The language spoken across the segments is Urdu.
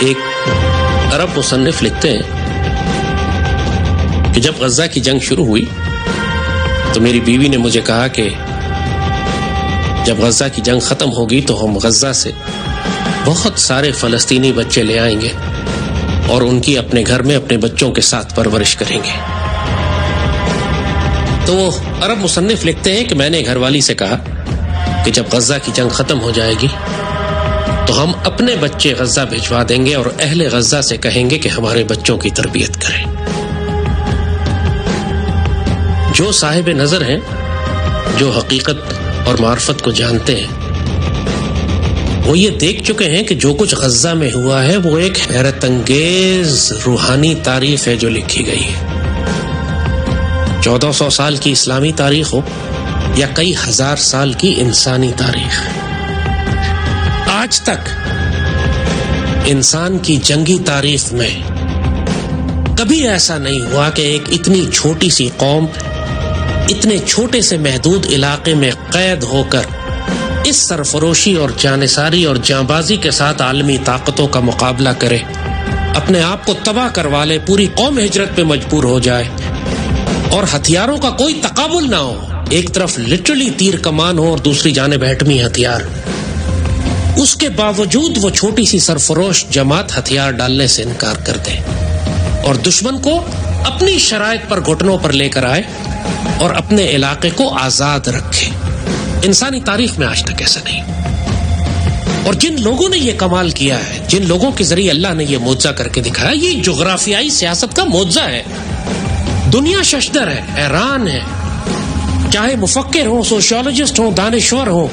ایک عرب مصنف لکھتے ہیں کہ جب غزہ کی جنگ شروع ہوئی تو میری بیوی نے مجھے کہا کہ جب غزہ کی جنگ ختم ہوگی تو ہم غزہ سے بہت سارے فلسطینی بچے لے آئیں گے اور ان کی اپنے گھر میں اپنے بچوں کے ساتھ پرورش کریں گے. تو وہ عرب مصنف لکھتے ہیں کہ میں نے گھر والی سے کہا کہ جب غزہ کی جنگ ختم ہو جائے گی تو ہم اپنے بچے غزہ بھجوا دیں گے اور اہل غزہ سے کہیں گے کہ ہمارے بچوں کی تربیت کریں. جو صاحب نظر ہیں، جو حقیقت اور معرفت کو جانتے ہیں، وہ یہ دیکھ چکے ہیں کہ جو کچھ غزہ میں ہوا ہے وہ ایک حیرت انگیز روحانی تاریخ ہے جو لکھی گئی ہے. 1400 سال کی اسلامی تاریخ ہو یا کئی ہزار سال کی انسانی تاریخ، آج تک انسان کی جنگی تاریخ میں کبھی ایسا نہیں ہوا کہ ایک اتنی چھوٹی سی قوم اتنے چھوٹے سے محدود علاقے میں قید ہو کر اس سرفروشی اور جانثاری اور جانبازی کے ساتھ عالمی طاقتوں کا مقابلہ کرے، اپنے آپ کو تباہ کروا لے، پوری قوم ہجرت پہ مجبور ہو جائے اور ہتھیاروں کا کوئی تقابل نہ ہو، ایک طرف لٹرلی تیر کمان ہو اور دوسری جانب ایٹمی ہتھیار. اس کے باوجود وہ چھوٹی سی سرفروش جماعت ہتھیار ڈالنے سے انکار کر دے اور دشمن کو اپنی شرائط پر گھٹنوں پر لے کر آئے اور اپنے علاقے کو آزاد رکھے. انسانی تاریخ میں آج تک ایسا نہیں. اور جن لوگوں نے یہ کمال کیا ہے، جن لوگوں کے ذریعے اللہ نے یہ معجزہ کر کے دکھایا، یہ جغرافیائی سیاست کا معجزہ ہے. دنیا ششدر ہے، حیران ہے، چاہے مفکر ہوں، سوشیولوجسٹ ہوں، دانشور ہوں،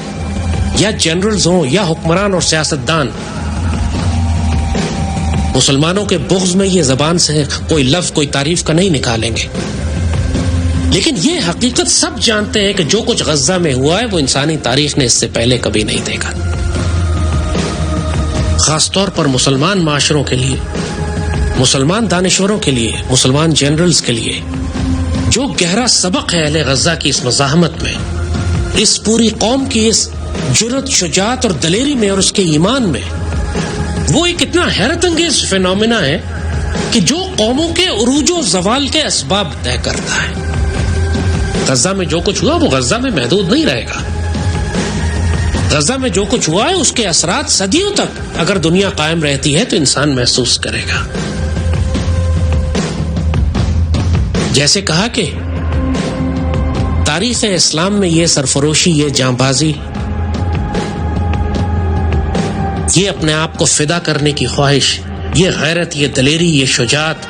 یا جنرلز ہوں یا حکمران اور سیاستدان. مسلمانوں کے بغض میں یہ زبان سے کوئی لفظ، کوئی تعریف کا نہیں نکالیں گے، لیکن یہ حقیقت سب جانتے ہیں کہ جو کچھ غزہ میں ہوا ہے وہ انسانی تاریخ نے اس سے پہلے کبھی نہیں دیکھا. خاص طور پر مسلمان معاشروں کے لیے، مسلمان دانشوروں کے لیے، مسلمان جنرلز کے لیے جو گہرا سبق ہے اہل غزہ کی اس مزاحمت میں، اس پوری قوم کی اس جرأت، شجاعت اور دلیری میں اور اس کے ایمان میں، وہ ایک اتنا حیرت انگیز فینومینا ہے کہ جو قوموں کے عروج و زوال کے اسباب طے کرتا ہے. غزہ میں جو کچھ ہوا وہ غزہ میں محدود نہیں رہے گا. غزہ میں جو کچھ ہوا ہے اس کے اثرات صدیوں تک اگر دنیا قائم رہتی ہے تو انسان محسوس کرے گا. جیسے کہا کہ تاریخ اسلام میں یہ سرفروشی، یہ جانبازی، یہ اپنے آپ کو فدا کرنے کی خواہش، یہ غیرت، یہ دلیری، یہ شجاعت،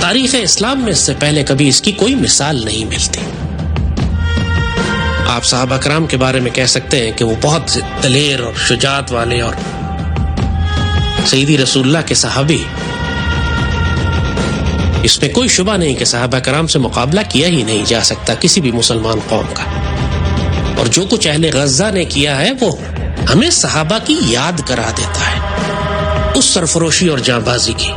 تاریخ اسلام میں اس سے پہلے کبھی اس کی کوئی مثال نہیں ملتی. آپ صحابہ کرام کے بارے میں کہہ سکتے ہیں کہ وہ بہت دلیر اور شجاعت والے، اور سیدی رسول اللہ کے صحابی، اس میں کوئی شبہ نہیں کہ صحابہ کرام سے مقابلہ کیا ہی نہیں جا سکتا کسی بھی مسلمان قوم کا. اور جو کچھ اہل غزہ نے کیا ہے وہ ہمیں صحابہ کی یاد کرا دیتا ہے، اس سرفروشی اور جانبازی کی،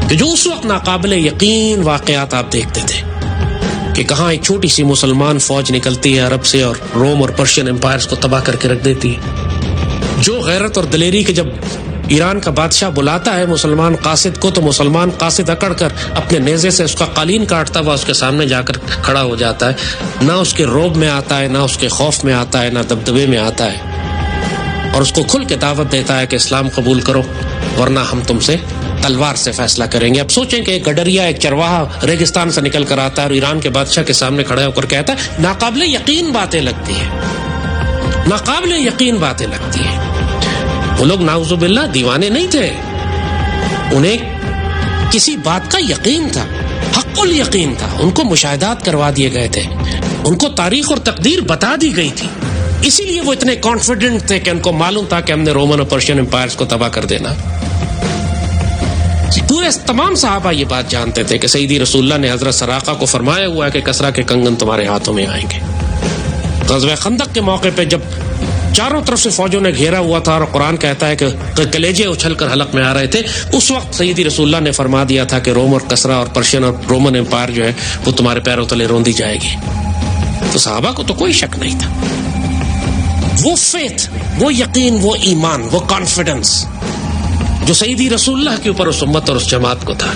کہ جو اس وقت ناقابل یقین واقعات آپ دیکھتے تھے کہ کہاں ایک چھوٹی سی مسلمان فوج نکلتی ہے عرب سے اور روم اور پرشین امپائرز کو تباہ کر کے رکھ دیتی ہے. جو غیرت اور دلیری کہ جب ایران کا بادشاہ بلاتا ہے مسلمان قاصد کو تو مسلمان قاصد اکڑ کر اپنے نیزے سے اس کا قالین کاٹتا ہوا اس کے سامنے جا کر کھڑا ہو جاتا ہے. نہ اس کے رعب میں آتا ہے، نہ اس کے خوف میں آتا ہے، نہ دبدبے میں آتا ہے، اور اس کو کھل کے دعوت دیتا ہے کہ اسلام قبول کرو ورنہ ہم تم سے تلوار سے فیصلہ کریں گے. اب سوچیں کہ ایک گڈریا، ایک چرواہا ریگستان سے نکل کر آتا ہے اور ایران کے بادشاہ کے سامنے کھڑا ہو کر کہتا ہے، ناقابل یقین باتیں لگتی ہیں، ناقابل یقین باتیں لگتی ہیں. وہ لوگ نعوذ باللہ دیوانے نہیں تھے، انہیں کسی بات کا یقین تھا، حق الیقین تھا، ان کو مشاہدات کروا دیے گئے تھے، ان کو تاریخ اور تقدیر بتا دی گئی تھی. اسی لیے وہ اتنے کانفیڈنٹ تھے کہ ان کو معلوم تھا کہ ہم نے رومن اور پرشین امپائرز کو تباہ کر دینا. پورے تمام صحابہ یہ بات جانتے تھے کہ سیدی رسول اللہ نے حضرت سراقہ کو فرمایا ہوا ہے کہ کسرا کے کنگن تمہارے ہاتھوں میں آئیں گے. غزوہ خندق کے موقع پہ جب چاروں طرف سے فوجوں نے گھیرا ہوا تھا اور قرآن کہتا ہے کہ کلیجے اچھل کر حلق میں آ رہے تھے، اس وقت سیدی رسول اللہ نے فرما دیا تھا کہ روم اور کسرا اور پرشین اور رومن امپائر جو ہے وہ تمہارے پیروں تلے روندی جائے گی. تو صحابہ کو تو کوئی شک نہیں تھا. وہ فیتھ، وہ یقین، وہ ایمان، وہ کانفیڈنس جو سیدی رسول اللہ کے اوپر اس امت اور اس جماعت کو تھا،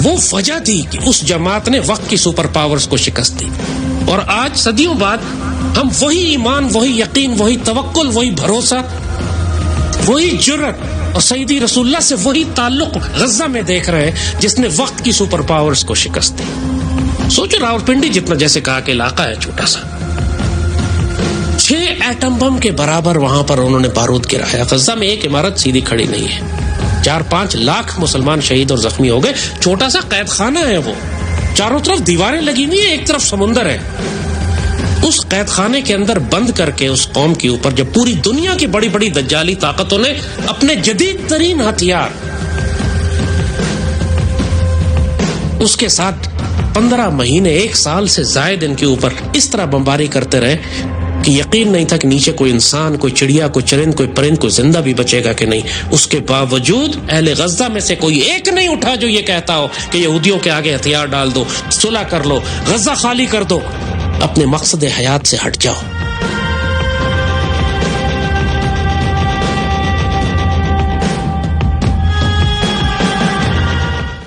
وہ وجہ تھی کہ اس جماعت نے وقت کی سپر پاورز کو شکست دی. اور آج صدیوں بعد ہم وہی ایمان، وہی یقین، وہی توکل، وہی بھروسہ، وہی جرأت اور سیدی رسول اللہ سے وہی تعلق غزہ میں دیکھ رہے ہیں جس نے وقت کی سپر پاورز کو شکست دی. سوچو راولپنڈی جتنا جیسے کہا کہ علاقہ ہے چھوٹا سا، 6 ایٹم بم کے برابر وہاں پر انہوں نے بارود گرایا. غزہ میں ایک عمارت سیدھی کھڑی نہیں ہے، 4-5 لاکھ مسلمان شہید اور زخمی ہو گئے. چھوٹا سا قید خانہ ہے، وہ چاروں طرف دیواریں لگی ہوئی ہیں، ایک طرف سمندر ہے. اس قید خانے کے اندر بند کر کے اس قوم کے اوپر جب پوری دنیا کی بڑی بڑی دجالی طاقتوں نے اپنے جدید ترین ہتھیار اس کے ساتھ 15 مہینے 1 سال سے زائد ان کے اوپر اس طرح بمباری کرتے رہے کہ یقین نہیں تھا کہ نیچے کوئی انسان، کوئی چڑیا، کوئی چرند، کوئی پرند، کوئی زندہ بھی بچے گا کہ نہیں. اس کے باوجود اہل غزہ میں سے کوئی ایک نہیں اٹھا جو یہ کہتا ہو کہ یہودیوں کے آگے ہتھیار ڈال دو، صلح کر لو، غزہ خالی کر دو، اپنے مقصد حیات سے ہٹ جاؤ.